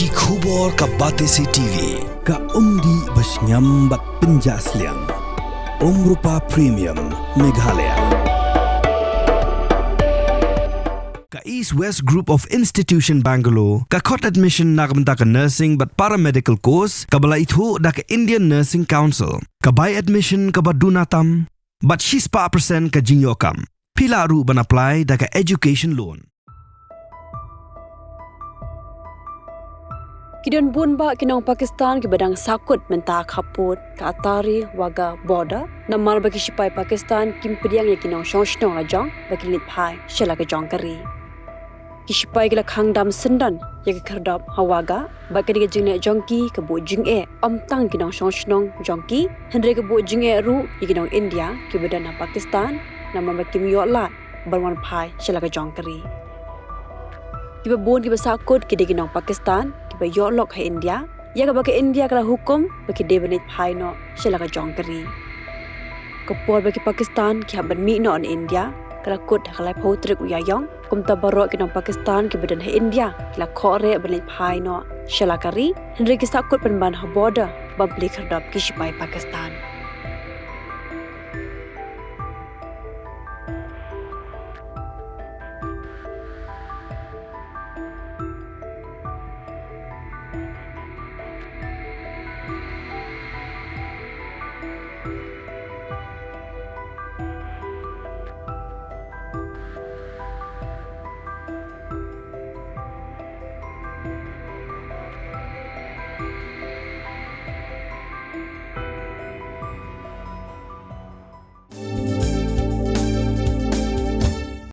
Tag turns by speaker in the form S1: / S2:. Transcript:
S1: ki khubor ka Batesi TV
S2: ka umdi basnyambat penjaslian Rupa Premium Meghalaya ka East West Group of Institution Bangalore ka khot admission nagmenta ka nursing but paramedical course ka bala ithu da ka Indian Nursing Council ka buy admission ka badunatam but shispa % ka jingyokam pila ru ban apply da ka education loan.
S3: Kidon bun ba kinong Pakistan ke badang Sahkut mentah kaput ke atari waga border namar bagi Shipai Pakistan kim pediang ya kinong shonshnong Lajong bagi lipai shala ke jongkari ki Shipai ke khangdam sendan ya ke kerdap hawaga bagi ke jingne jongki ke bu jinge omtang kinong shonshnong jongki hendre ke bu jinge ru ya kinong India ke badana Pakistan namar bagi miyotla barwan pai shala ke jongkari kiba bun kiba Sahkut ke kinong Pakistan kiba yolok hai India ya ka bagi India kala hukum bagi debanit haino shala ka jongkari kapor bagi Pakistan ki haban mi no on India kala kut kala potrik uyayong kumta barok kinong Pakistan ki badan hai India kala khore banit haino shala kari henry ki Sahkut penban ha border babli khardap ki Shipai Pakistan